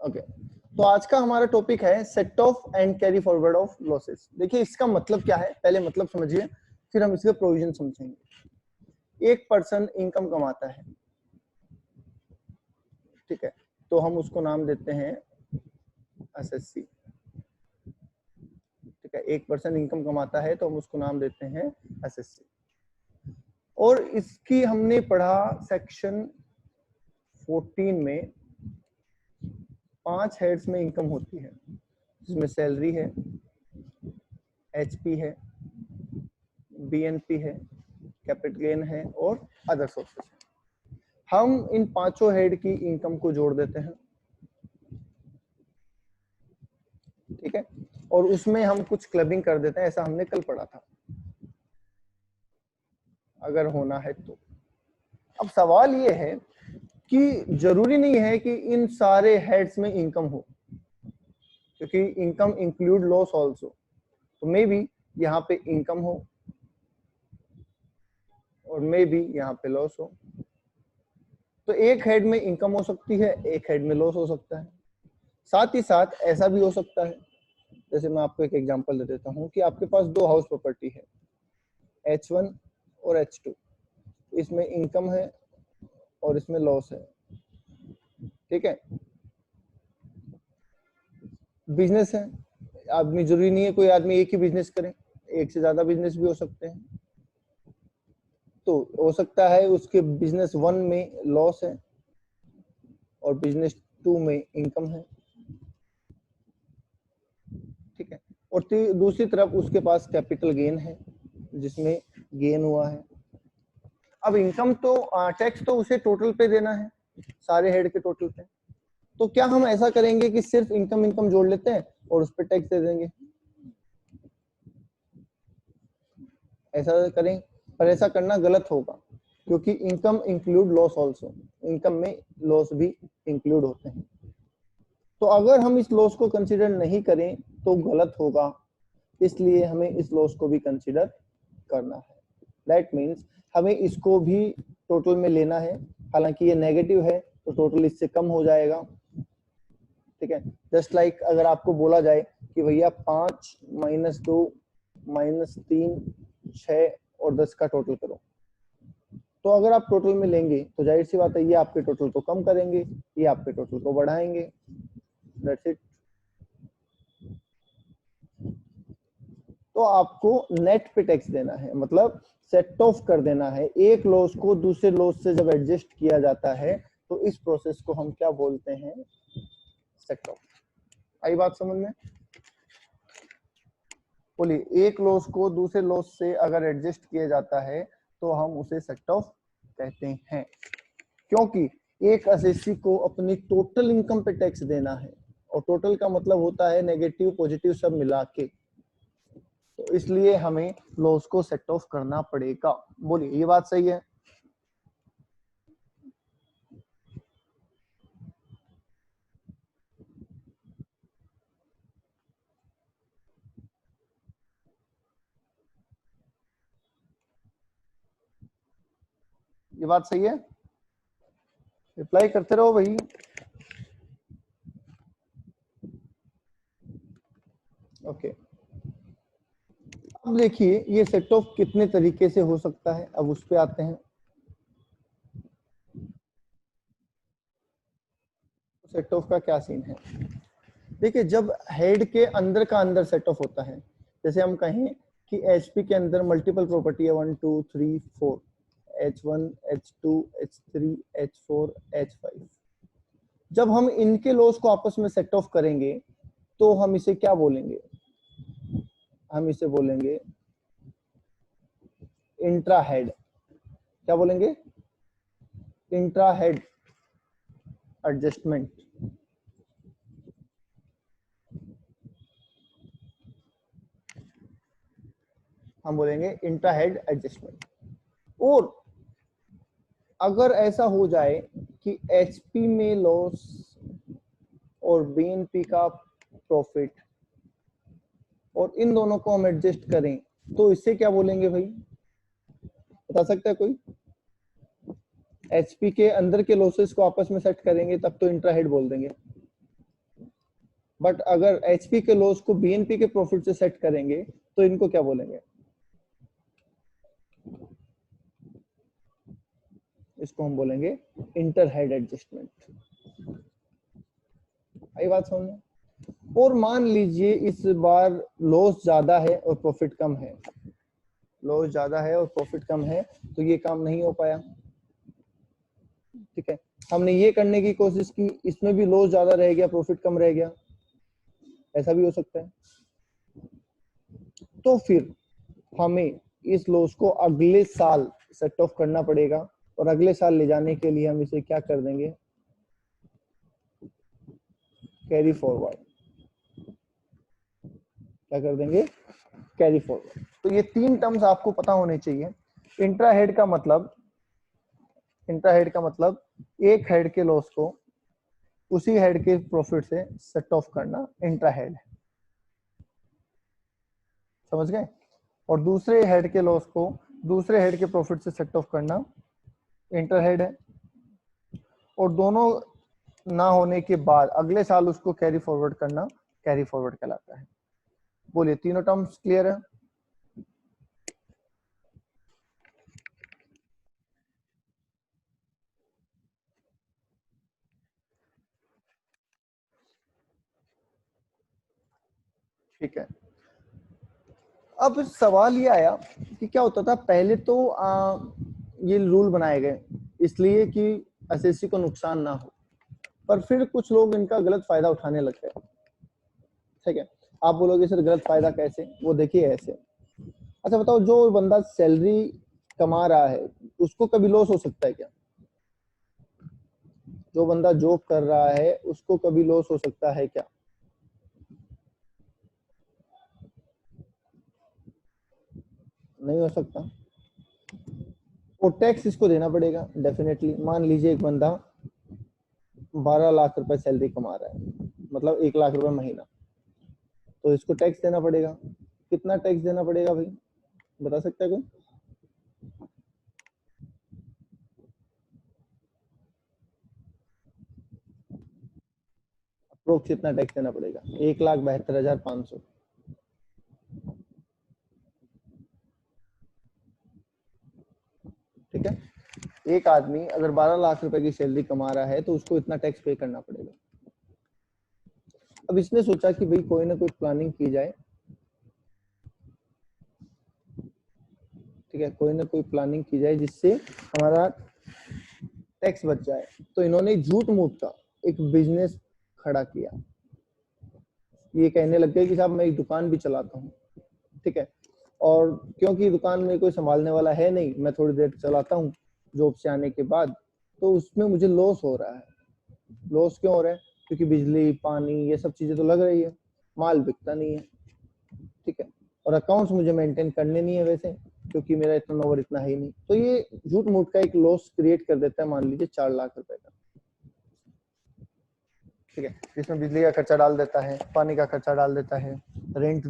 Okay, तो आज का हमारा टॉपिक है set of and carry forward of losses. देखिए इसका मतलब क्या है, पहले मतलब समझिए, फिर हम इसके प्रोविजन समझेंगे। एक पर्सन इनकम कमाता है, ठीक है, तो हम उसको नाम देते हैं एसएससी। ठीक है, एक पर्सन इनकम कमाता है तो हम उसको नाम देते हैं एसएससी। और इसकी हमने पढ़ा सेक्शन 14 में 5 हेड्स में इनकम होती है, जिसमें सैलरी है, एचपी है, बीएनपी है, कैपिटल गेन है और अदर सोर्सेस है। हम इन पांचों हेड की इनकम को जोड़ देते हैं, ठीक है, और उसमें हम कुछ क्लबिंग कर देते हैं, ऐसा हमने कल पढ़ा था, अगर होना है तो। अब सवाल ये है कि जरूरी नहीं है कि इन सारे हेड्स में इनकम हो, क्योंकि इनकम इंक्लूड लॉस ऑल्सो। तो मे बी यहाँ पे इनकम हो और मे बी यहाँ पे लॉस हो। तो एक हेड में इनकम हो सकती है, एक हेड में लॉस हो सकता है। साथ ही साथ ऐसा भी हो सकता है, जैसे मैं आपको एक एग्जांपल दे देता हूँ कि आपके पास 2 हाउस प्रॉपर्टी है, H1 और H2। इसमें इनकम है और इसमें लॉस है, ठीक है। बिजनेस है, आदमी जरूरी नहीं है कोई आदमी एक ही बिजनेस करे, एक से ज्यादा बिजनेस भी हो सकते हैं। तो हो सकता है उसके बिजनेस 1 में लॉस है और बिजनेस 2 में इनकम है, ठीक है। और दूसरी तरफ उसके पास कैपिटल गेन है, जिसमें गेन हुआ है। अब इनकम तो टैक्स तो उसे टोटल पे देना है, सारे हेड के टोटल पे। तो क्या हम ऐसा करेंगे कि सिर्फ इनकम इनकम जोड़ लेते हैं और उस पर टैक्स दे देंगे? ऐसा करें, पर ऐसा करना गलत होगा, क्योंकि income include loss also. Income में लॉस भी इंक्लूड होते हैं। तो अगर हम इस लॉस को कंसिडर नहीं करें तो गलत होगा, इसलिए हमें इस लॉस को भी कंसिडर करना है। दैट मीन्स हमें इसको भी टोटल में लेना है। हालांकि ये नेगेटिव है तो टोटल इससे कम हो जाएगा, ठीक है। जस्ट लाइक अगर आपको बोला जाए कि भैया 5 - 2 - 3 6 और 10 का टोटल करो, तो अगर आप टोटल में लेंगे तो जाहिर सी बात है ये आपके टोटल को कम करेंगे, ये आपके टोटल को बढ़ाएंगे। That's it. तो आपको नेट पे टैक्स देना है, मतलब सेट ऑफ कर देना है। एक लॉस को दूसरे लॉस से जब एडजस्ट किया जाता है तो इस प्रोसेस को हम क्या बोलते हैं? Set of. आई बात समझ में? बोलिए, एक लॉस को दूसरे लॉस से अगर एडजस्ट किया जाता है तो हम उसे सेट ऑफ कहते हैं, क्योंकि एक एसएससी को अपनी टोटल इनकम पे टैक्स देना है, और टोटल का मतलब होता है नेगेटिव पॉजिटिव सब मिला के। तो इसलिए हमें लॉस को सेट ऑफ करना पड़ेगा। बोलिए, ये बात सही है? ये बात सही है? रिप्लाई करते रहो भाई। ओके, अब देखिए ये सेट ऑफ कितने तरीके से हो सकता है, अब उस पे आते हैं। सेट ऑफ का क्या सीन है? देखिए, जब हेड के अंदर का अंदर सेट ऑफ होता है, जैसे हम कहें कि एचपी के अंदर मल्टीपल प्रॉपर्टी है 1 2 3 4, H1 H2 H3 H4 H5। जब हम इनके लॉस को आपस में सेट ऑफ करेंगे तो हम इसे क्या बोलेंगे? हम इसे बोलेंगे इंट्रा हेड। क्या बोलेंगे? Intra head adjustment. हम बोलेंगे इंट्रा हेड एडजस्टमेंट। और अगर ऐसा हो जाए कि एचपी में लॉस और बीएनपी का प्रॉफिट, और इन दोनों को हम एडजस्ट करें, तो इसे क्या बोलेंगे भाई? बता सकता है कोई? एचपी के अंदर के लॉसेस को आपस में सेट करेंगे तब तो इंट्रा हेड बोल देंगे। बट अगर एचपी के लॉस को बीएनपी के प्रॉफिट से सेट करेंगे तो इनको क्या बोलेंगे? इसको हम बोलेंगे इंटर हेड एडजस्टमेंट। आई बात समझ में? और मान लीजिए इस बार लॉस ज्यादा है और प्रॉफिट कम है, लॉस ज्यादा है और प्रॉफिट कम है, तो ये काम नहीं हो पाया। ठीक है, हमने ये करने की कोशिश की, इसमें भी लॉस ज्यादा रह गया, प्रॉफिट कम रह गया, ऐसा भी हो सकता है। तो फिर हमें इस लॉस को अगले साल सेट ऑफ करना पड़ेगा, और अगले साल ले जाने के लिए हम इसे क्या कर देंगे? Carry forward. क्या कर देंगे? Carry forward. तो ये तीन टर्म्स आपको पता होने चाहिए। इंट्रा हेड का मतलब, इंट्रा हेड का मतलब एक हेड के लॉस को उसी हेड के प्रॉफिट से सेट ऑफ करना इंट्रा हेड है, समझ गए? और दूसरे हेड के लॉस को दूसरे हेड के प्रॉफिट से सेट ऑफ करना इंटर हेड है, और दोनों ना होने के बाद अगले साल उसको कैरी फॉरवर्ड करना कैरी फॉरवर्ड कहलाता है। बोलिए, तीनों टर्म्स क्लियर है? ठीक है। अब सवाल ये आया कि क्या होता था पहले, तो ये रूल बनाए गए इसलिए कि एसएससी को नुकसान ना हो, पर फिर कुछ लोग इनका गलत फायदा उठाने लग गए। ठीक है, आप बोलोगे सर गलत फायदा कैसे? वो देखिए ऐसे। अच्छा बताओ, जो बंदा सैलरी कमा रहा है उसको कभी लॉस हो सकता है क्या? जो बंदा जॉब कर रहा है उसको कभी लॉस हो सकता है क्या? नहीं हो सकता। और टैक्स इसको देना पड़ेगा डेफिनेटली। मान लीजिए एक बंदा 12 लाख रुपए सैलरी कमा रहा है, मतलब 1 लाख रुपए महीना, तो इसको टैक्स देना पड़ेगा। कितना टैक्स देना पड़ेगा भाई, बता सकता है कोई? अप्रोक्स कितना टैक्स देना पड़ेगा? 1,72,500। ठीक है, एक आदमी अगर 12 लाख रुपए की सैलरी कमा रहा है तो उसको इतना टैक्स पे करना पड़ेगा। अब इसने सोचा कि भाई कोई ना कोई प्लानिंग की जाए। ठीक है, कोई ना कोई प्लानिंग की जाए जिससे हमारा टैक्स बच जाए। तो इन्होंने झूठ मूठ का एक बिजनेस खड़ा किया। ये कहने लग गए कि साहब मैं एक दुकान भी चलाता हूँ। ठीक है, और क्योंकि दुकान में कोई संभालने वाला है नहीं, मैं थोड़ी देर चलाता हूँ जॉब से आने के बाद, तो उसमें मुझे लॉस हो रहा है। लॉस क्यों हो रहा है? क्योंकि बिजली पानी ये सब चीजें तो लग रही है, माल बिकता नहीं है। ठीक है, और अकाउंट्स मुझे मेंटेन करने नहीं है वैसे, क्योंकि मेरा इतना ओवर इतना है ही नहीं। तो ये झूठ मूठ का एक लॉस क्रिएट कर देता है, मान लीजिए 4 लाख रुपए का। ठीक है, इसमें बिजली का खर्चा डाल देता है, पानी का खर्चा डाल देता है, रेंट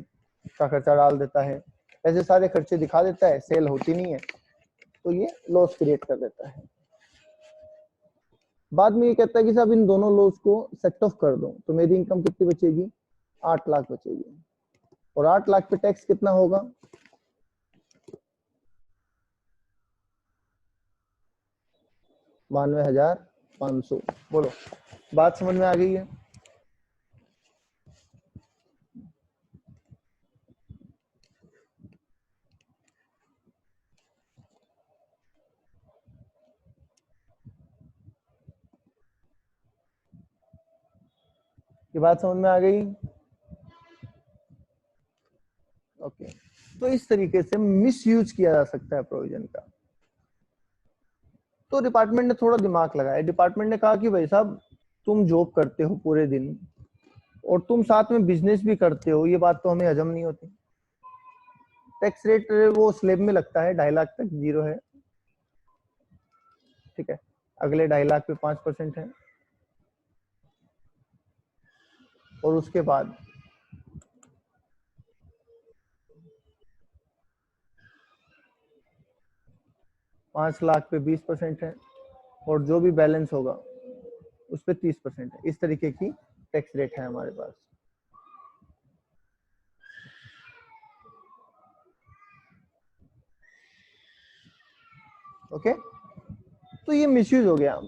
का खर्चा डाल देता है, ऐसे सारे खर्चे दिखा देता है, सेल होती नहीं है, तो ये लॉस क्रिएट कर देता है। बाद में ये कहता है कि साहब इन दोनों लॉस को सेट ऑफ कर दो तो मेरी इनकम कितनी बचेगी? 8 लाख बचेगी। और 8 लाख पे टैक्स कितना होगा? 92,500। बोलो, बात समझ में आ गई है? ये बात समझ में आ गई? ओके, तो इस तरीके से मिस यूज किया जा सकता है प्रोविजन का। तो डिपार्टमेंट ने थोड़ा दिमाग लगाया। डिपार्टमेंट ने कहा कि भाई साहब तुम जॉब करते हो पूरे दिन और तुम साथ में बिजनेस भी करते हो, ये बात तो हमें हजम नहीं होती। टैक्स रेट वो स्लेब में लगता है, 2.5 लाख तक जीरो है। ठीक है, अगले 2.5 लाख पे 5% है, और उसके बाद 5 लाख पे 20% है, और जो भी बैलेंस होगा उस पर 30% है। इस तरीके की टैक्स रेट है हमारे पास। ओके, तो ये मिसयूज हो गया।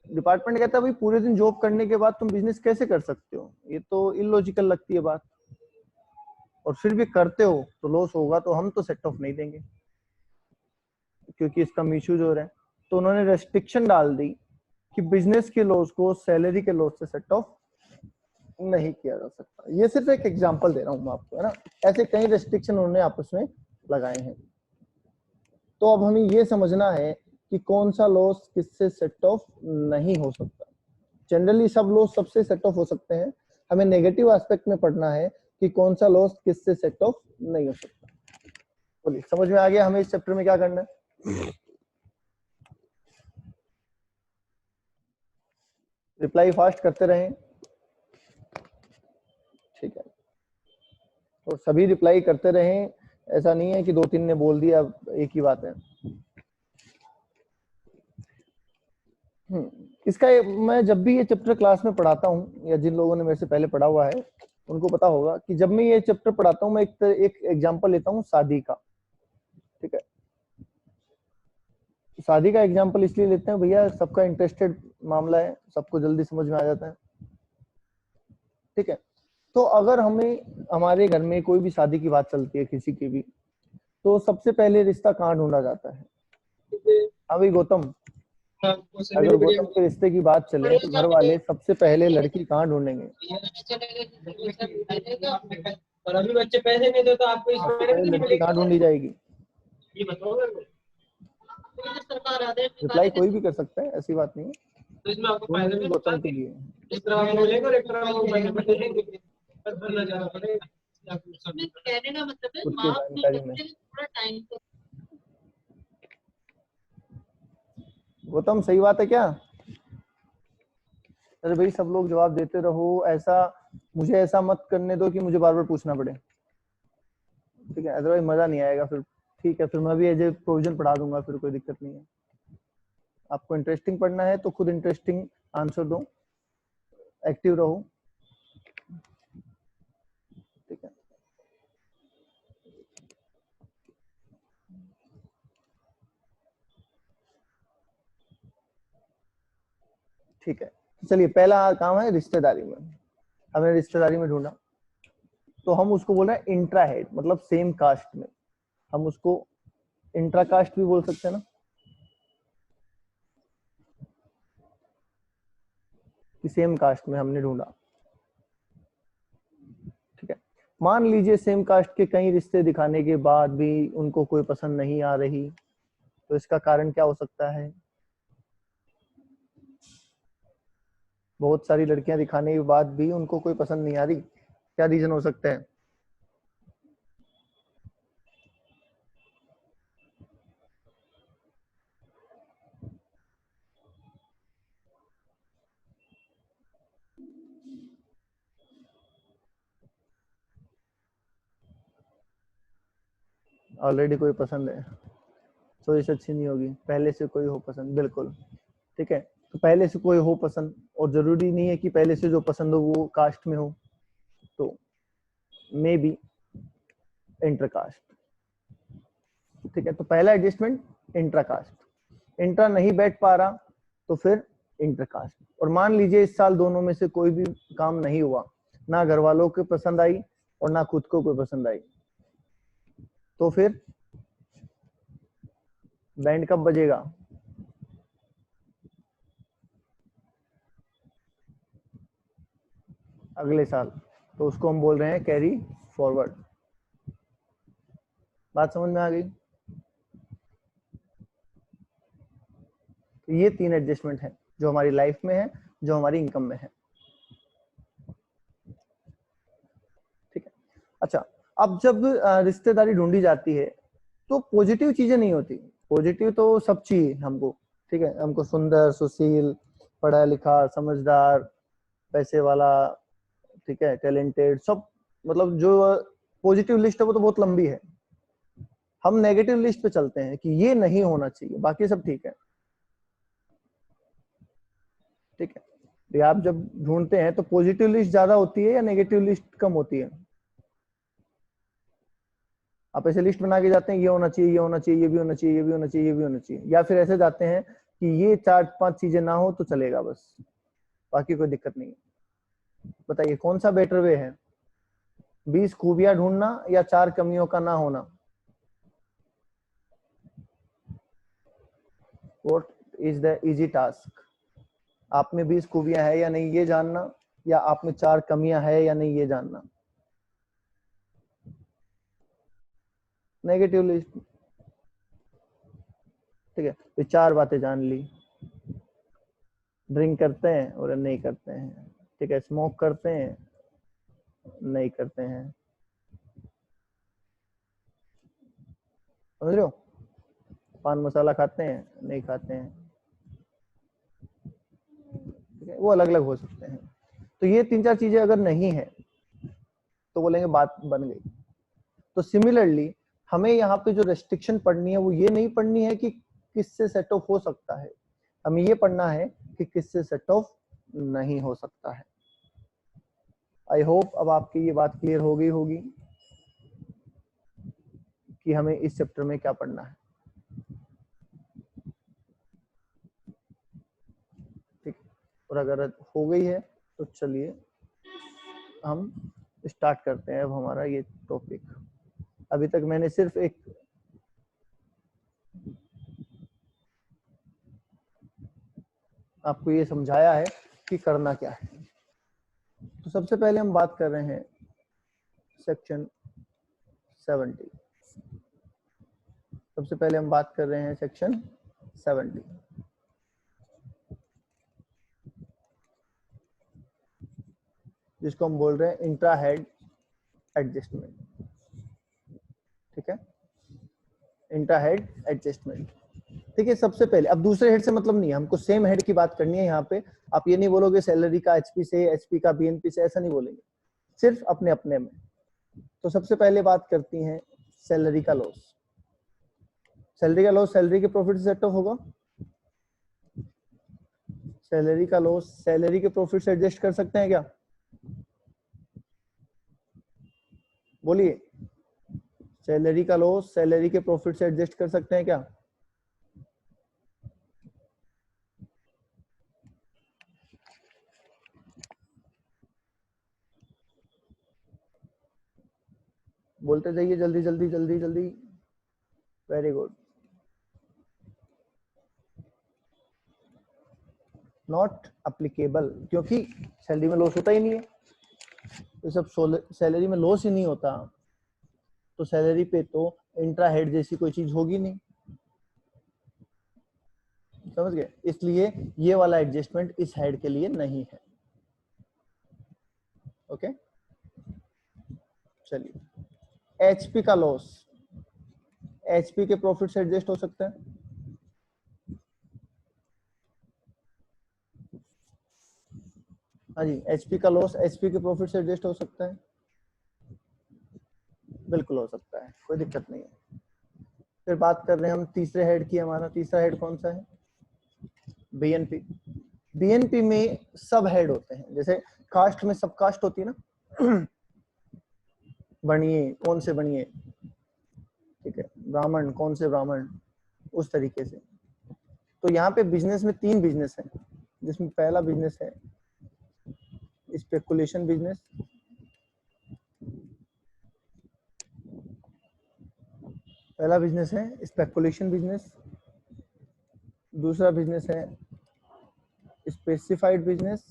डिपार्टमेंट कहता है भाई पूरे दिन जॉब करने के बाद तुम बिजनेस कैसे कर सकते हो, ये तो इलॉजिकल लगती है बात, और फिर भी करते हो तो लॉस होगा, तो हम तो सेट ऑफ नहीं देंगे क्योंकि इसका मिसयूज हो रहा है। तो उन्होंने रेस्ट्रिक्शन डाल दी कि बिजनेस के लॉस को सैलरी के लॉस से सेट ऑफ नहीं किया जा सकता। ये सिर्फ एक एग्जांपल दे रहा हूं मैं आपको, है ना, ऐसे कई रेस्ट्रिक्शन उन्होंने आपस में लगाए हैं। तो अब हमें ये समझना है कि कौन सा लॉस किससे सेट ऑफ नहीं हो सकता। जनरली सब लॉस सबसे सेट ऑफ हो सकते हैं, हमें नेगेटिव एस्पेक्ट में पढ़ना है कि कौन सा लॉस किससे सेट ऑफ नहीं हो सकता। बोलिए, समझ में आ गया हमें इस चैप्टर में क्या करना है? रिप्लाई फास्ट करते रहें, ठीक है, तो सभी रिप्लाई करते रहें, ऐसा नहीं है कि 2-3 ने बोल दिया एक ही बात है। इसका मैं जब भी ये चैप्टर क्लास में पढ़ाता हूँ, या जिन लोगों ने मेरे से पहले पढ़ा हुआ है उनको पता होगा कि जब मैं ये चैप्टर पढ़ाता हूँ मैं एक एग्जांपल लेता हूँ शादी का, ठीक है। शादी का एग्जांपल इसलिए लेते हैं भैया, सबका इंटरेस्टेड मामला है, सबको जल्दी समझ में आ जाता है, ठीक है। तो अगर हमें हमारे घर में कोई भी शादी की बात चलती है किसी की भी, तो सबसे पहले रिश्ता कहाँ ढूंढा जाता है? अभी गौतम, अगर गौतम के रिश्ते की बात चले तो घर वाले सबसे पहले लड़की कहाँ ढूंढेंगे? और अभी बच्चे पैसे नहीं दे तो आपको इस सबसे बारे में पहले नहीं लड़की कहाँ ढूंढी जाएगी? ये बताओ मेरे को। सरकार आदेश रिप्लाई कोई भी कर सकता है, ऐसी बात नहीं है, तो इसमें आपको फायदा भी गौतम के लिए। इस तरह हम बोलेंगे और एक तरह हम बोलेंगे भरना जाना पड़ेगा। कहने का मतलब है खुद की माफ नहीं जानकारी में। करते थोड़ा टाइम तो। गौतम सही बात है क्या? अरे भाई सब लोग जवाब देते रहो, ऐसा मुझे ऐसा मत करने दो कि मुझे बार बार पूछना पड़े, ठीक है, अदरवाइज मजा नहीं आएगा फिर। ठीक है, फिर मैं भी एज ए प्रोविजन पढ़ा दूंगा, फिर कोई दिक्कत नहीं है। आपको इंटरेस्टिंग पढ़ना है तो खुद इंटरेस्टिंग आंसर दो, एक्टिव रहो, ठीक है। ठीक है, चलिए पहला काम है रिश्तेदारी में, हमने रिश्तेदारी में ढूंढा, तो हम उसको बोल रहे हैं इंट्रा हेड, मतलब सेम कास्ट में, हम उसको इंट्रा कास्ट भी बोल सकते हैं ना, कि सेम कास्ट में हमने ढूंढा, ठीक है। मान लीजिए सेम कास्ट के कई रिश्ते दिखाने के बाद भी उनको कोई पसंद नहीं आ रही, तो इसका कारण क्या हो सकता है? बहुत सारी लड़कियां दिखाने के बाद भी उनको कोई पसंद नहीं आ रही, क्या रीजन हो सकता है? ऑलरेडी कोई पसंद है, चॉइस अच्छी नहीं होगी, पहले से कोई हो पसंद, बिल्कुल, ठीक है। तो पहले से कोई हो पसंद, और जरूरी नहीं है कि पहले से जो पसंद हो वो कास्ट में हो, तो मे बी इंटरकास्ट, ठीक है। तो पहला एडजस्टमेंट इंट्राकास्ट, इंट्रा नहीं बैठ पा रहा तो फिर इंटरकास्ट। और मान लीजिए इस साल दोनों में से कोई भी काम नहीं हुआ, ना घर वालों को पसंद आई और ना खुद को कोई पसंद आई, तो फिर बैंड कब बजेगा? अगले साल, तो उसको हम बोल रहे हैं कैरी फॉरवर्ड। बात समझ में आ गई? तो ये 3 एडजस्टमेंट है जो हमारी लाइफ में है, जो हमारी इनकम में है, ठीक है। अच्छा, अब जब रिश्तेदारी ढूंढी जाती है तो पॉजिटिव चीजें नहीं होती, पॉजिटिव तो सब चाहिए हमको, ठीक है, हमको सुंदर, सुशील, पढ़ा लिखा, समझदार, पैसे वाला, ठीक है, टैलेंटेड, सब, मतलब जो पॉजिटिव लिस्ट है वो तो बहुत लंबी है। हम नेगेटिव लिस्ट पे चलते हैं कि ये नहीं होना चाहिए, बाकी सब ठीक है, ठीक है। तो आप जब ढूंढते हैं तो पॉजिटिव लिस्ट ज्यादा होती है या नेगेटिव लिस्ट कम होती है? आप ऐसे लिस्ट बना के जाते हैं, ये होना चाहिए, ये होना चाहिए, ये भी होना चाहिए, ये भी होना चाहिए, ये भी होना चाहिए, या फिर ऐसे जाते हैं कि ये 4-5 चीजें ना हो तो चलेगा बस, बाकी कोई दिक्कत नहीं है। बताइए कौन सा बेटर वे है, 20 खूबियां ढूंढना या 4 कमियों का ना होना? What is the easy task? आप में 20 खूबियां है या नहीं ये जानना, या आप में 4 कमियां है या नहीं ये जानना? नेगेटिव लिस्ट, ठीक है। तो 4 बातें जान ली, ड्रिंक करते हैं और नहीं करते हैं, ठीक है, स्मोक करते हैं नहीं करते हैं, समझ रहे हो, पान मसाला खाते हैं नहीं खाते हैं, ठीक है, वो अलग अलग हो सकते हैं। तो ये 3-4 चीजें अगर नहीं है तो बोलेंगे बात बन गई। तो सिमिलरली हमें यहाँ पे जो रेस्ट्रिक्शन पढ़नी है वो ये नहीं पढ़नी है कि किससे सेट ऑफ हो सकता है, हमें ये पढ़ना है कि किससे सेट ऑफ नहीं हो सकता है। आई होप अब आपकी ये बात क्लियर हो गई होगी कि हमें इस चैप्टर में क्या पढ़ना है, ठीक। और अगर हो गई है तो चलिए हम स्टार्ट करते हैं अब हमारा ये टॉपिक। अभी तक मैंने सिर्फ एक आपको ये समझाया है कि करना क्या है। तो सबसे पहले हम बात कर रहे हैं सेक्शन 70। सबसे पहले हम बात कर रहे हैं सेक्शन 70, जिसको हम बोल रहे हैं इंट्रा हेड एडजस्टमेंट, ठीक है, इंट्रा हेड एडजस्टमेंट, ठीक है। सबसे पहले अब दूसरे हेड से मतलब नहीं है, हमको सेम हेड की बात करनी है यहाँ पे। आप ये नहीं बोलोगे सैलरी का एचपी से, एचपी का बीएनपी से, ऐसा नहीं बोलेंगे, सिर्फ अपने अपने में। तो सबसे पहले बात करती हैं सैलरी का लॉस। सैलरी का लॉस सैलरी के प्रॉफिट से सेट ऑफ होगा, सैलरी का लॉस सैलरी के प्रॉफिट से एडजस्ट कर सकते हैं क्या? बोलिए, सैलरी का लॉस सैलरी के प्रॉफिट से एडजस्ट कर सकते हैं क्या? बोलते जाइए जल्दी जल्दी जल्दी जल्दी। Very good. नॉट अप्लीकेबल, क्योंकि सैलरी में लॉस होता ही नहीं है, तो सब सैलरी में लॉस ही नहीं होता तो सैलरी पे तो इंट्रा हेड जैसी कोई चीज होगी नहीं, समझ गए? इसलिए ये वाला एडजस्टमेंट इस हेड के लिए नहीं है। ओके, चलिए एचपी का लॉस एचपी के प्रॉफिट से एडजस्ट हो सकता है? हाँ जी, एचपी का लॉस एचपी के प्रॉफिट से एडजस्ट हो सकता है? बिल्कुल हो सकता है, कोई दिक्कत नहीं है। फिर बात कर रहे हैं हम तीसरे हेड की। हमारा तीसरा हेड कौन सा है? बीएनपी। बीएनपी में सब हेड होते हैं, जैसे कास्ट में सब कास्ट होती है ना, बनिए कौन से बनिए, ठीक है, ब्राह्मण कौन से ब्राह्मण, उस तरीके से। तो यहाँ पे बिजनेस में 3 बिजनेस है, जिसमें पहला बिजनेस है स्पेकुलेशन बिजनेस, पहला बिजनेस है स्पेकुलेशन बिजनेस, दूसरा बिजनेस है स्पेसिफाइड बिजनेस,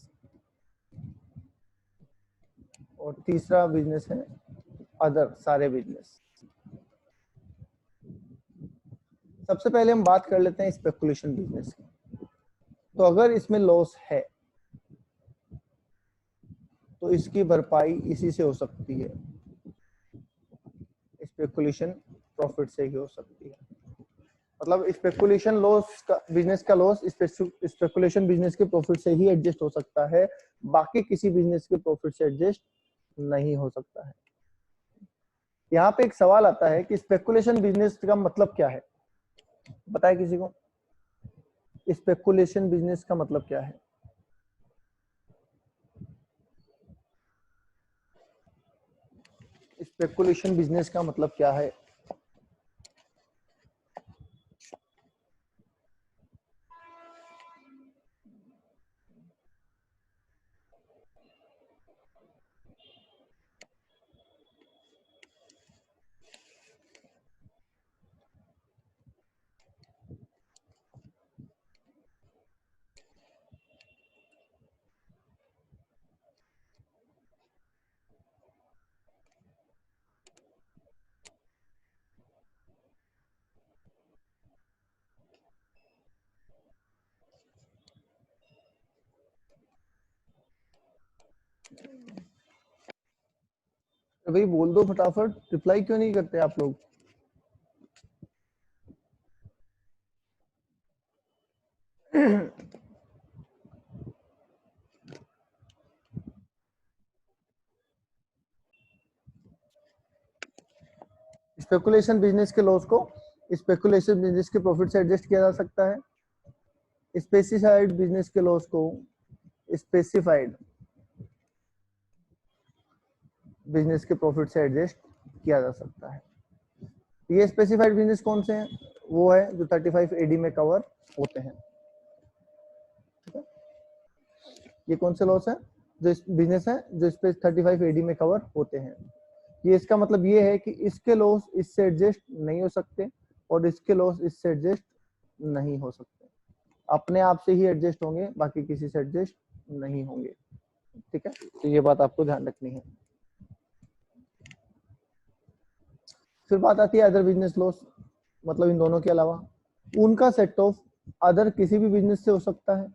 और तीसरा बिजनेस है अदर सारे बिजनेस। सबसे पहले हम बात कर लेते हैं स्पेकुलेशन बिजनेस की। तो अगर इसमें लॉस है तो इसकी भरपाई इसी से हो सकती है, स्पेकुलेशन प्रॉफिट से ही हो सकती है। मतलब स्पेकुलेशन लॉस का बिजनेस का लॉस स्पेकुलेशन बिजनेस के प्रॉफिट से ही एडजस्ट हो सकता है, बाकी किसी बिजनेस के प्रॉफिट से एडजस्ट नहीं हो सकता है। यहाँ पे एक सवाल आता है कि स्पेकुलेशन बिजनेस का मतलब क्या है, बताए किसी को? स्पेकुलेशन बिजनेस का मतलब क्या है? स्पेकुलेशन बिजनेस का मतलब क्या है? भाई बोल दो फटाफट, रिप्लाई क्यों नहीं करते आप लोग? स्पेकुलेशन बिजनेस के लॉस को स्पेकुलेशन बिजनेस के प्रॉफिट से एडजस्ट किया जा सकता है। स्पेसिफाइड बिजनेस के लॉस को स्पेसिफाइड बिजनेस के प्रॉफिट से एडजस्ट किया जा सकता है। ये स्पेसिफाइड बिजनेस कौन से हैं? वो है जो 35 एडी में कवर होते हैं। ये कौन से लॉस है? जो बिजनेस है जो इस पे 35 एडी में कवर होते हैं। ये इसका मतलब ये है कि इसके लॉस इससे एडजस्ट नहीं हो सकते और इसके लॉस इससे एडजस्ट नहीं हो सकते, अपने आप से ही एडजस्ट होंगे, बाकी किसी से एडजस्ट नहीं होंगे। ठीक है, तो ये बात आपको ध्यान रखनी है। फिर बात आती है अदर बिजनेस लॉस, मतलब इन दोनों के अलावा उनका सेट ऑफ अदर किसी भी बिजनेस से हो सकता है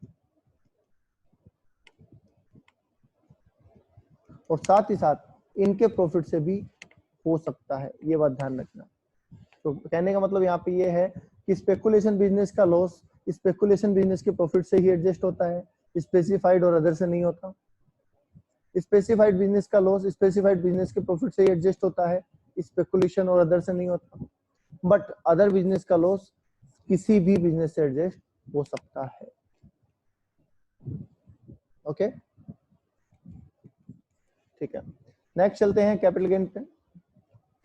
और साथ ही साथ इनके प्रॉफिट से भी हो सकता है, ये बात ध्यान रखना। तो कहने का मतलब यहाँ पे ये है कि स्पेकुलेशन बिजनेस का लॉस स्पेकुलेशन बिजनेस के प्रॉफिट से ही एडजस्ट होता है, स्पेसिफाइड और अदर से नहीं होता। स्पेसिफाइड बिजनेस का लॉस स्पेसिफाइड बिजनेस के प्रॉफिट से ही एडजस्ट होता है, स्पेकुलेशन और अदर से नहीं होता। बट अदर बिजनेस का लॉस किसी भी बिजनेस से एडजस्ट हो सकता है। ओके, ठीक है। नेक्स्ट चलते हैं कैपिटल गेन पे।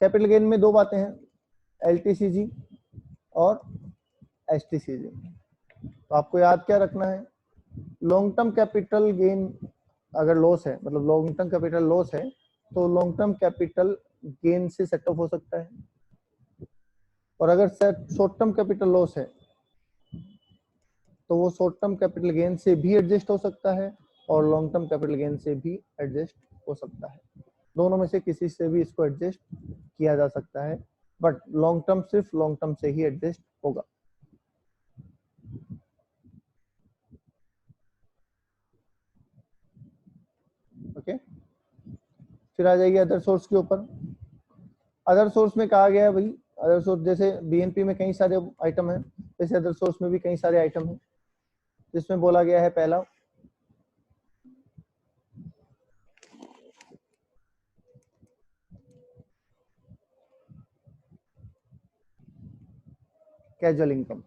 कैपिटल गेन में दो बातें हैं, एलटीसीजी और एसटीसीजी। तो आपको याद क्या रखना है, लॉन्ग टर्म कैपिटल गेन अगर लॉस है, मतलब लॉन्ग टर्म कैपिटल लॉस है, तो लॉन्ग टर्म कैपिटल गेन से सेट ऑफ हो सकता है। और अगर शॉर्ट टर्म कैपिटल लॉस है तो वो शॉर्ट टर्म कैपिटल गेन से भी एडजस्ट हो सकता है और लॉन्ग टर्म कैपिटल गेन से भी एडजस्ट हो सकता है। दोनों में से किसी से भी इसको एडजस्ट किया जा सकता है, बट लॉन्ग टर्म सिर्फ लॉन्ग टर्म से ही एडजस्ट होगा। ओके, फिर आ जाएगी अदर सोर्स के ऊपर। अदर सोर्स में कहा गया है भाई, अदर सोर्स जैसे बीएनपी में कई सारे आइटम हैं, वैसे अदर सोर्स में भी कई सारे आइटम हैं, जिसमें बोला गया है पहला कैजुअल इनकम।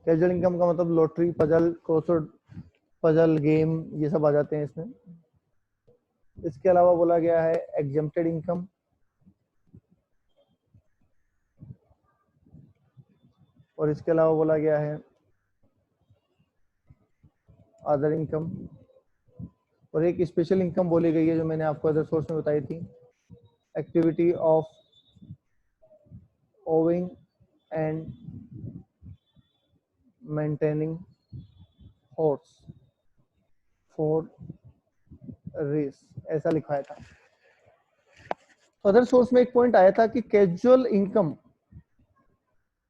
कैजुअल इनकम का मतलब lottery, puzzle, crossword puzzle, game, ये सब आ जाते हैं इसमें। इसके अलावा बोला गया है एग्जेम्प्टेड इनकम, और इसके अलावा बोला गया है अदर इनकम, और एक स्पेशल इनकम बोली गई है जो मैंने आपको अदर सोर्स में बताई थी, activity of owning and maintaining horse for race, ऐसा लिखा था। तो अदर सोर्स में एक पॉइंट आया था कि कैजुअल इनकम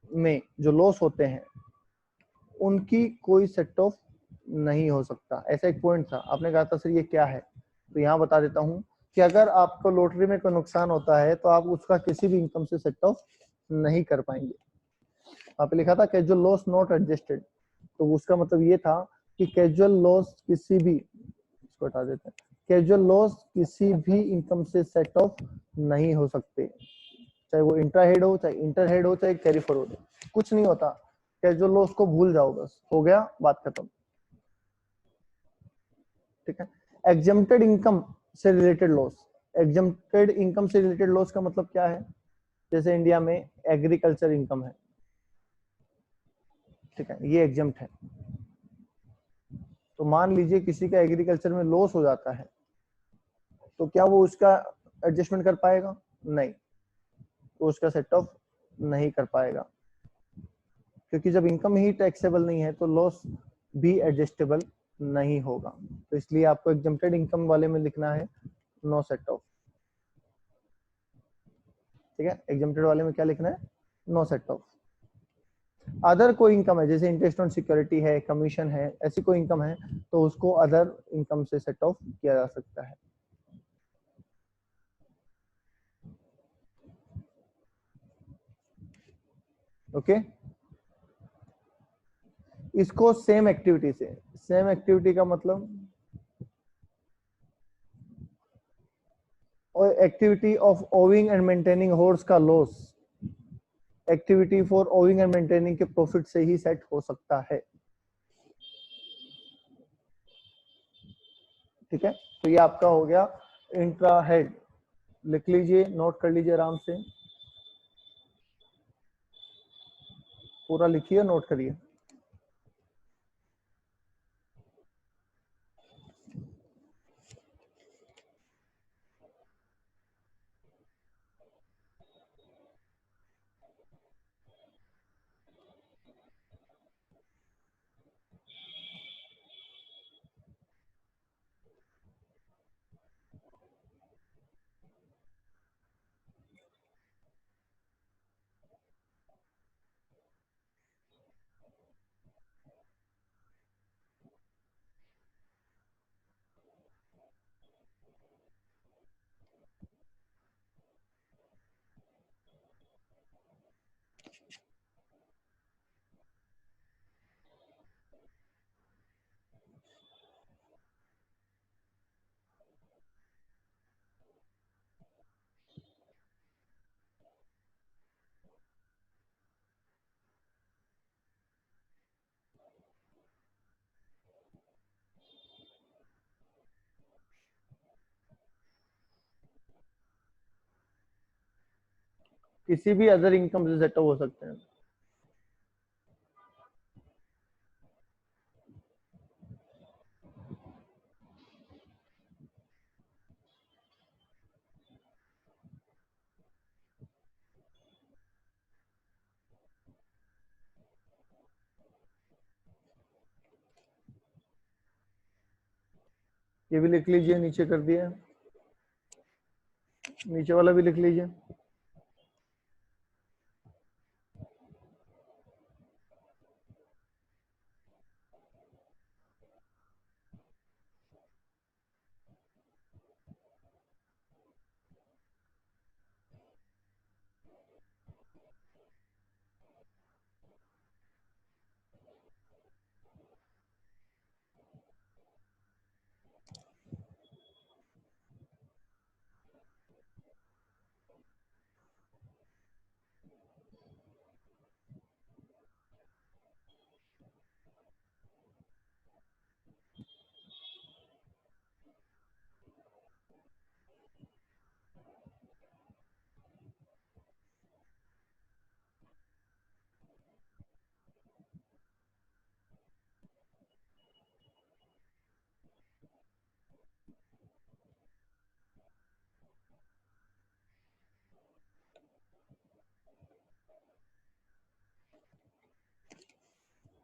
में जो लॉस होते हैं उनकी कोई सेट ऑफ नहीं हो सकता, ऐसा एक पॉइंट था। आपने कहा था सर ये क्या है, तो यहाँ बता देता हूँ कि अगर आपको लॉटरी में कोई नुकसान होता है तो आप उसका किसी भी इनकम से सेट ऑफ नहीं कर पाएंगे। वहां पे लिखा था कैजुअल लॉस नॉट एडजस्टेड, तो उसका मतलब ये था कि कैजुअल लॉस किसी भी, इसको हटा देते हैं, कैजुअल लॉस किसी भी इनकम से सेट ऑफ नहीं हो सकते, चाहे वो इंट्रा हेड हो, चाहे इंटर हेड हो, चाहे कैरी फॉरवर्ड हो, कुछ नहीं होता। कैजुअल लॉस को भूल जाओ, बस हो गया, बात खत्म। ठीक है। एग्जेम्प्टेड इनकम से रिलेटेड लॉस, एग्जेम्प्टेड इनकम से रिलेटेड लॉस का मतलब क्या है, जैसे इंडिया में एग्रीकल्चर इनकम है, ठीक है, ये एग्जेम्प्ट है। तो मान लीजिए किसी का एग्रीकल्चर में लॉस हो जाता है, तो क्या वो उसका एडजस्टमेंट कर पाएगा? नहीं, तो उसका सेट ऑफ नहीं कर पाएगा, क्योंकि जब इनकम ही टैक्सेबल नहीं है तो लॉस भी एडजस्टेबल नहीं होगा। तो इसलिए आपको एग्जेम्प्टेड इनकम वाले में लिखना है नो सेट ऑफ। ठीक है, एग्जेम्प्टेड वाले में क्या लिखना है? No set off. अदर कोई इनकम है, जैसे इंटरेस्ट ऑन सिक्योरिटी है, कमीशन है, ऐसी कोई इनकम है, तो उसको अदर इनकम से सेट ऑफ किया जा सकता है। ओके इसको सेम एक्टिविटी से, सेम एक्टिविटी का मतलब और activity of owning and maintaining horse का loss activity for owning and maintaining के प्रॉफिट से ही सेट हो सकता है। ठीक है, तो ये आपका हो गया इंट्रा हेड। लिख लीजिए, नोट कर लीजिए आराम से, पूरा लिखिए, नोट करिए। किसी भी अदर इनकम से सेटअप हो सकते हैं। ये भी लिख लीजिए, नीचे कर दिया, नीचे वाला भी लिख लीजिए।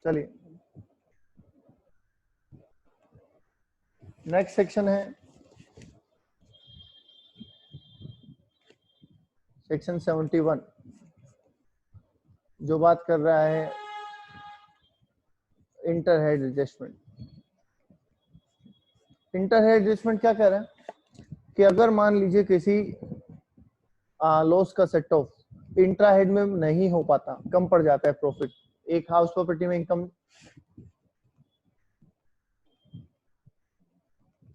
चलिए नेक्स्ट सेक्शन है सेक्शन 71, जो बात कर रहा है inter head adjustment. Inter head adjustment क्या कह रहा है कि अगर मान लीजिए किसी लॉस का सेट ऑफ इंट्रा हेड में नहीं हो पाता, कम पड़ जाता है प्रॉफिट, एक हाउस प्रॉपर्टी में इनकम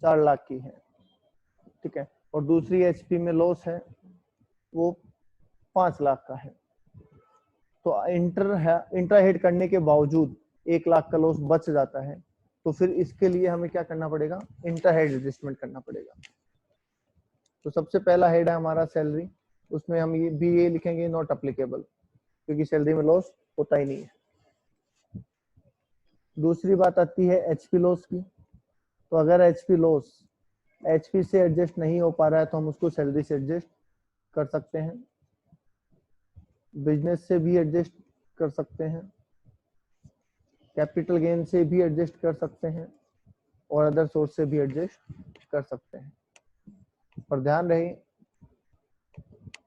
4 लाख की है, ठीक है, और दूसरी एचपी में लॉस है वो 5 लाख का है, तो इंट्रा हेड करने के बावजूद 1 लाख का लॉस बच जाता है, तो फिर इसके लिए हमें क्या करना पड़ेगा, इंटर हेड एडजस्टमेंट करना पड़ेगा। तो सबसे पहला हेड है हमारा सैलरी, उसमें हम ये लिखेंगे नॉट अप्लीकेबल, क्योंकि सैलरी में लॉस होता ही नहीं है। दूसरी बात आती है एचपी लॉस की, तो अगर एचपी लॉस एचपी से एडजस्ट नहीं हो पा रहा है तो हम उसको सैलरी से एडजस्ट कर सकते हैं, बिजनेस से भी एडजस्ट कर सकते हैं, कैपिटल गेन से भी एडजस्ट कर सकते हैं, और अदर सोर्स से भी एडजस्ट कर सकते हैं। पर ध्यान रहे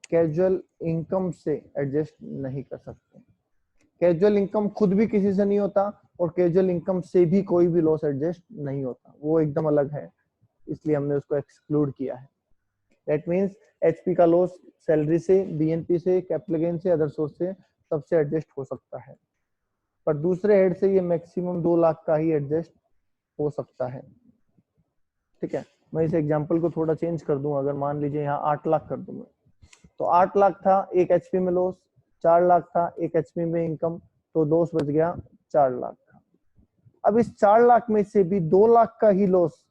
कैजुअल इनकम से एडजस्ट नहीं कर सकते। कैजुअल इनकम खुद भी किसी से नहीं होता और कैजुअल इनकम से भी कोई भी लॉस एडजस्ट नहीं होता, वो एकदम अलग है, इसलिए हमने उसको एक्सक्लूड किया है। दैट मींस एचपी का लॉस सैलरी से, बीएनपी से, कैपिटल गेन से, अदर सोर्स से सबसे एडजस्ट हो सकता है, पर दूसरे हेड से ये मैक्सिमम 2 लाख का ही एडजस्ट हो सकता है। ठीक है, मैं इस एग्जांपल को थोड़ा चेंज कर दूं, अगर मान लीजिए यहाँ 8 लाख कर दूं मैं, तो 8 लाख था 1 एचपी में लॉस, 4 लाख था 1 एचपी में इनकम, तो लॉस बच गया 4 लाख का। अब इस 4 लाख में से भी 2 लाख का ही लॉस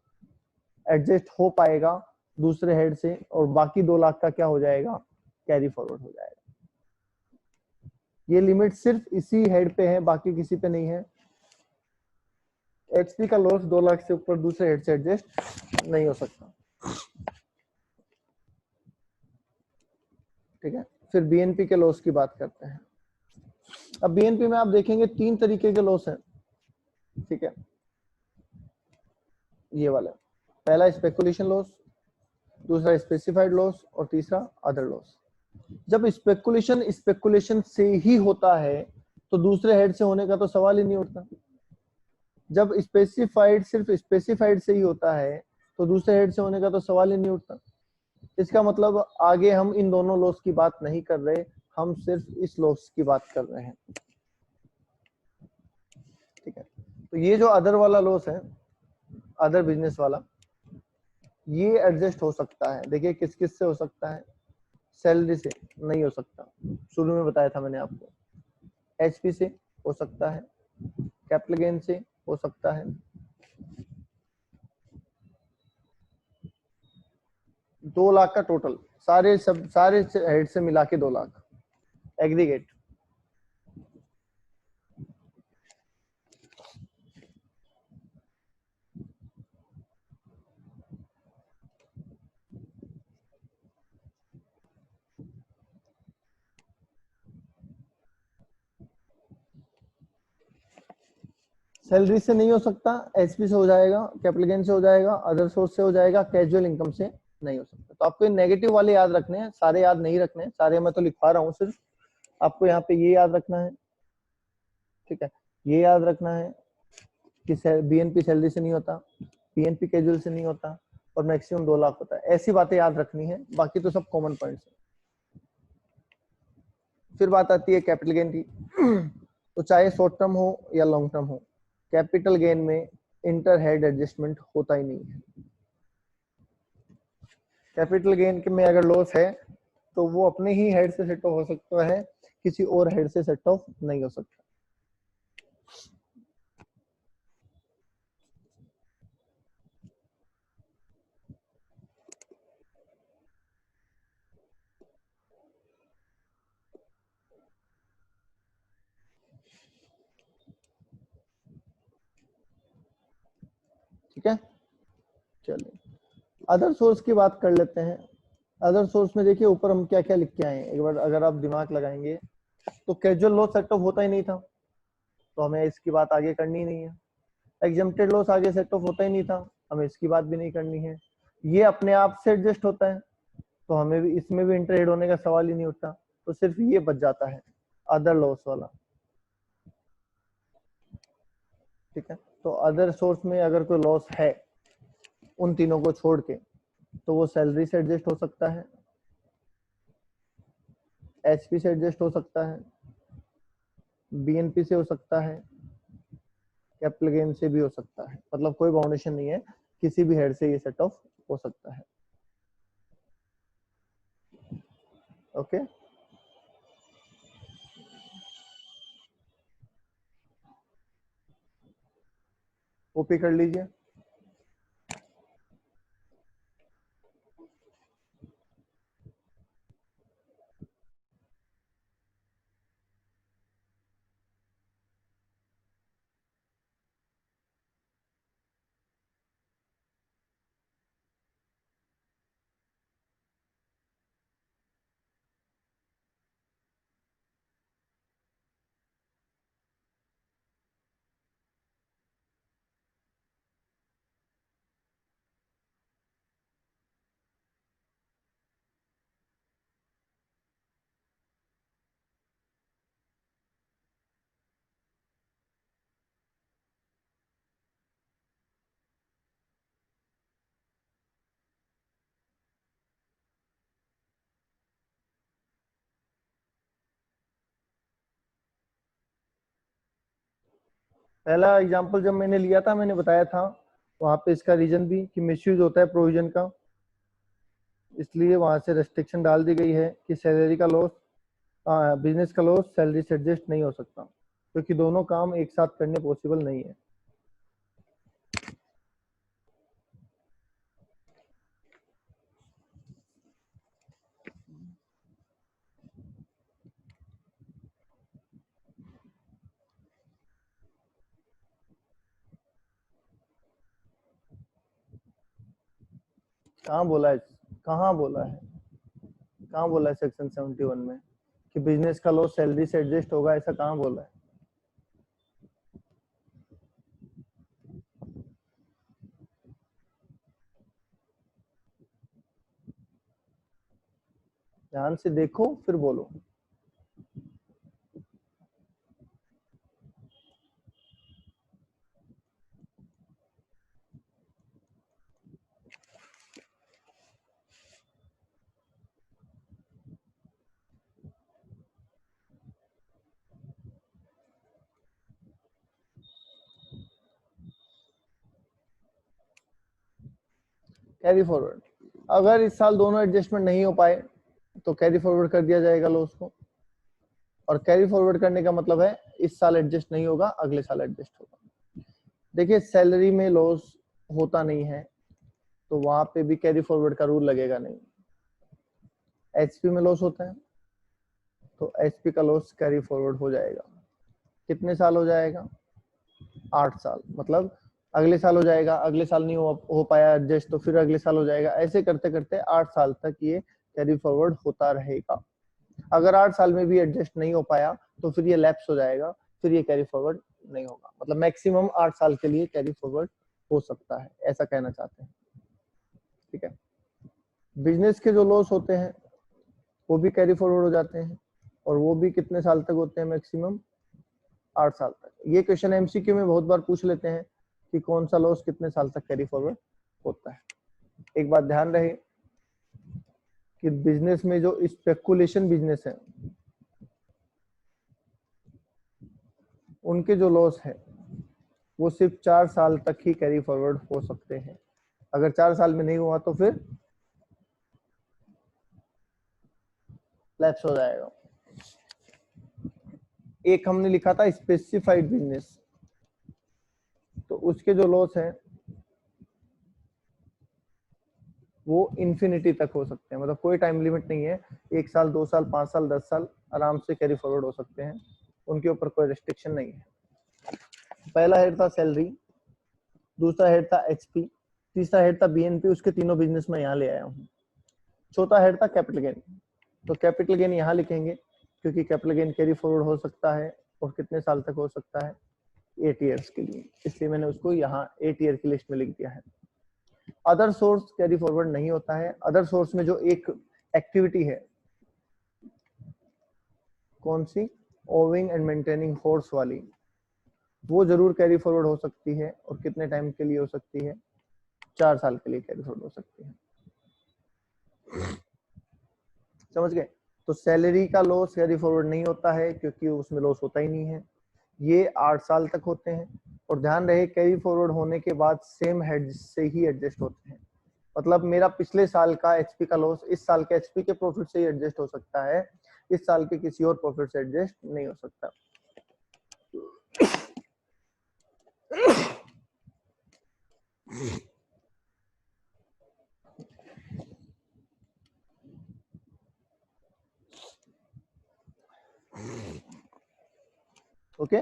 एडजस्ट हो पाएगा दूसरे हेड से, और बाकी 2 लाख का क्या हो जाएगा, कैरी फॉरवर्ड हो जाएगा। ये लिमिट सिर्फ इसी हेड पे है, बाकी किसी पे नहीं है। एचपी का लॉस 2 लाख से ऊपर दूसरे हेड से एडजस्ट नहीं हो सकता। ठीक है, फिर बीएनपी के लॉस की बात करते हैं। अब बीएनपी में आप देखेंगे 3 तरीके के लॉस हैं। ठीक है, ये वाला, पहला स्पेकुलेशन लॉस, दूसरा स्पेसिफाइड लॉस, और तीसरा अदर लॉस। जब स्पेकुलेशन से ही होता है तो दूसरे हेड से होने का तो सवाल ही नहीं उठता। जब स्पेसिफाइड सिर्फ स्पेसिफाइड से ही होता है तो दूसरे हेड से होने का तो सवाल ही नहीं उठता। इसका मतलब आगे हम इन दोनों लॉस की बात नहीं कर रहे, हम सिर्फ इस लॉस की बात कर रहे हैं। ठीक है, तो ये जो अदर वाला लॉस है, अदर बिजनेस वाला, ये एडजस्ट हो सकता है। देखिए किस किस से हो सकता है, सैलरी से नहीं हो सकता, शुरू में बताया था मैंने आपको। एचपी से हो सकता है, कैपिटल गेन से हो सकता है, 2 लाख का टोटल, सारे हेड से मिला के 2 लाख एग्रीगेट। सैलरी से नहीं हो सकता, एचपी से हो जाएगा, कैपिटल गेन से हो जाएगा, अदर सोर्स से हो जाएगा, कैजुअल इनकम से नहीं हो सकता। तो आपको नेगेटिव वाले याद रखने हैं, सारे याद नहीं रखने हैं, सारे मैं तो लिखवा रहा हूँ, सिर्फ आपको यहाँ पे ये याद रखना है। ठीक है, ये याद रखना है कि बीएनपी सैलरी से नहीं होता, पीएनपी कैजुअल से नहीं होता, और मैक्सिमम 2 लाख होता है। ऐसी बातें याद रखनी है, बाकी तो सब कॉमन पॉइंट्स है। फिर बात आती है कैपिटल गेन की। तो चाहे शॉर्ट टर्म हो या लॉन्ग टर्म हो, कैपिटल गेन में इंटर हेड एडजस्टमेंट होता ही नहीं है। कैपिटल गेन में अगर लॉस है तो वो अपने ही हेड से सेट ऑफ हो सकता है, किसी और हेड से सेट ऑफ नहीं हो सकता। ठीक है, चलिए अदर सोर्स की बात कर लेते हैं। अदर सोर्स में देखिए ऊपर हम क्या क्या लिख के आए हैं, एक बार अगर आप दिमाग लगाएंगे तो कैजुअल लॉस सेट ऑफ होता ही नहीं था, तो हमें इसकी बात आगे करनी ही नहीं है। एग्जम्प्टेड लॉस आगे सेट ऑफ होता ही नहीं था, हमें इसकी बात भी नहीं करनी है। ये अपने आप से एडजस्ट होता है, तो हमें भी इसमें भी इंटरहेड होने का सवाल ही नहीं उठता, तो सिर्फ ये बच जाता है अदर लॉस वाला। ठीक है, तो अदर सोर्स में अगर कोई लॉस है उन तीनों को छोड़ के, तो वो सैलरी से एडजस्ट हो सकता है, एचपी से एडजस्ट हो सकता है, बीएनपी से हो सकता है, कैपिटल गेन से भी हो सकता है। मतलब कोई बाउंडेशन नहीं है, किसी भी हेड से ये सेट ऑफ हो सकता है। ओके, कॉपी कर लीजिए। पहला एग्जांपल जब मैंने लिया था मैंने बताया था वहां पे इसका रीजन भी कि मिसयूज होता है प्रोविजन का, इसलिए वहां से रेस्ट्रिक्शन डाल दी गई है कि सैलरी का लॉस, बिजनेस का लॉस सैलरी से एडजस्ट नहीं हो सकता, क्योंकि दोनों काम एक साथ करने पॉसिबल नहीं है। कहाँ बोला है, कहाँ बोला है, कहाँ बोला है सेक्शन 71 में कि बिजनेस का लॉस सैलरी से एडजस्ट होगा, ऐसा कहाँ बोला है? ध्यान से देखो फिर बोलो। कैरी फॉरवर्ड, अगर इस साल दोनों एडजस्टमेंट नहीं हो पाए तो कैरी फॉरवर्ड कर दिया जाएगा लॉस को, और कैरी फॉरवर्ड करने का मतलब है इस साल एडजस्ट नहीं होगा अगले साल एडजस्ट होगा। देखिए सैलरी में लॉस होता नहीं है तो वहां पे भी कैरी फॉरवर्ड का रूल लगेगा नहीं। एचपी में लॉस होता है तो एचपी का लॉस कैरी फॉरवर्ड हो जाएगा। कितने साल हो जाएगा? 8 साल, मतलब अगले साल हो जाएगा, अगले साल नहीं हो पाया एडजस्ट तो फिर अगले साल हो जाएगा, ऐसे करते करते 8 साल तक ये कैरी फॉरवर्ड होता रहेगा। अगर 8 साल में भी एडजस्ट नहीं हो पाया तो फिर ये लैप्स हो जाएगा, फिर ये कैरी फॉरवर्ड नहीं होगा। मतलब मैक्सिमम 8 साल के लिए कैरी फॉरवर्ड हो सकता है, ऐसा कहना चाहते हैं। ठीक है, बिजनेस के जो लॉस होते हैं वो भी कैरी फॉरवर्ड हो जाते हैं, और वो भी कितने साल तक होते हैं? मैक्सिमम 8 साल तक। ये क्वेश्चन एमसीक्यू में बहुत बार पूछ लेते हैं कि कौन सा लॉस कितने साल तक कैरी फॉरवर्ड होता है। एक बात ध्यान रहे कि बिजनेस में जो स्पेकुलेशन बिजनेस है उनके जो लॉस है वो सिर्फ 4 साल तक ही कैरी फॉरवर्ड हो सकते हैं। अगर 4 साल में नहीं हुआ तो फिर लैप्स हो जाएगा। एक हमने लिखा था स्पेसिफाइड बिजनेस, तो उसके जो लॉस है वो इन्फिनिटी तक हो सकते हैं, मतलब कोई टाइम लिमिट नहीं है। 1 साल, 2 साल, 5 साल, 10 साल आराम से कैरी फॉरवर्ड हो सकते हैं, उनके ऊपर कोई रेस्ट्रिक्शन नहीं है। पहला हेड था सैलरी, दूसरा हेड था एचपी, तीसरा हेड था बीएनपी, उसके तीनों बिजनेस में यहाँ ले आया हूँ। चौथा हेड था कैपिटल गेन, तो कैपिटल गेन यहाँ लिखेंगे क्योंकि कैपिटल गेन कैरी फॉरवर्ड हो सकता है, और कितने साल तक हो सकता है? 8 ईयर्स के लिए, इसलिए मैंने उसको यहाँ 8 ईयर की लिस्ट में लिख दिया है। अदर सोर्स कैरी फॉरवर्ड नहीं होता है। अदर सोर्स में जो एक एक्टिविटी है, कौन सी? ओविंग एंड मेंटेनिंग हॉर्स वाली, वो जरूर कैरी फॉरवर्ड हो सकती है, और कितने टाइम के लिए हो सकती है? 4 साल के लिए कैरी फॉरवर्ड हो सकती है। समझ गए? तो सैलरी का लॉस कैरी फॉरवर्ड नहीं होता है क्योंकि उसमें लॉस होता ही नहीं है, ये 8 साल तक होते हैं। और ध्यान रहे कैरी फॉरवर्ड होने के बाद सेम हेड से ही एडजस्ट होते हैं, मतलब मेरा पिछले साल का एचपी का लॉस इस साल के एचपी के प्रॉफिट से ही एडजस्ट हो सकता है, इस साल के किसी और प्रॉफिट से एडजस्ट नहीं हो सकता। ओके,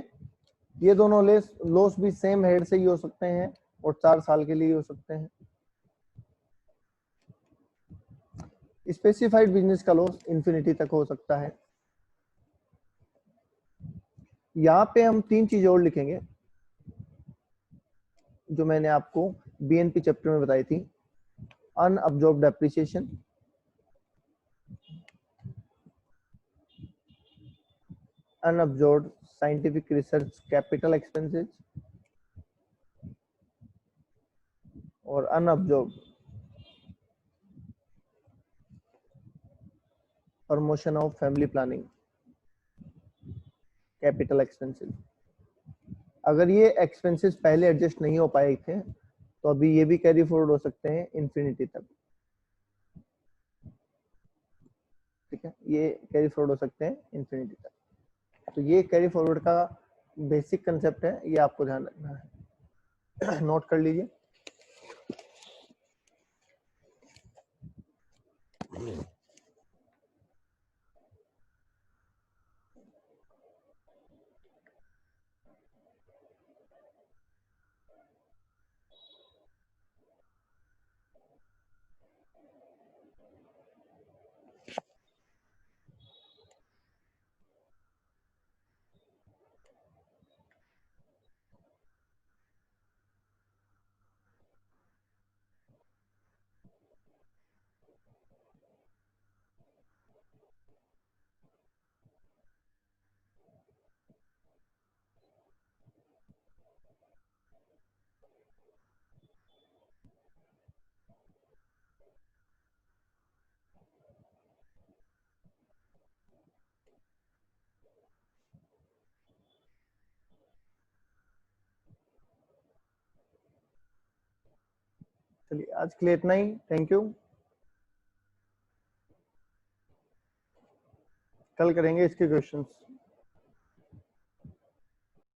ये दोनों लॉस भी सेम हेड से ही हो सकते हैं और 4 साल के लिए हो सकते हैं। स्पेसिफाइड बिजनेस का लॉस इंफिनिटी तक हो सकता है। यहाँ पे हम 3 चीजें और लिखेंगे जो मैंने आपको बीएनपी चैप्टर में बताई थी। Unabsorbed depreciation, unabsorbed scientific research capital expenses, और unabsorbed promotion of family planning capital expenses. अगर ये एक्सपेंसेस पहले एडजस्ट नहीं हो पाए थे तो अभी ये भी कैरी फॉरवर्ड हो सकते हैं इन्फिनिटी तक। ठीक है, ये कैरी फॉरवर्ड हो सकते हैं इन्फिनिटी तक। तो ये कैरी फॉरवर्ड का बेसिक कंसेप्ट है, ये आपको ध्यान रखना है। नोट कर लीजिए। चलिए आज के लिए इतना ही, थैंक यू। कल करेंगे इसके क्वेश्चंस।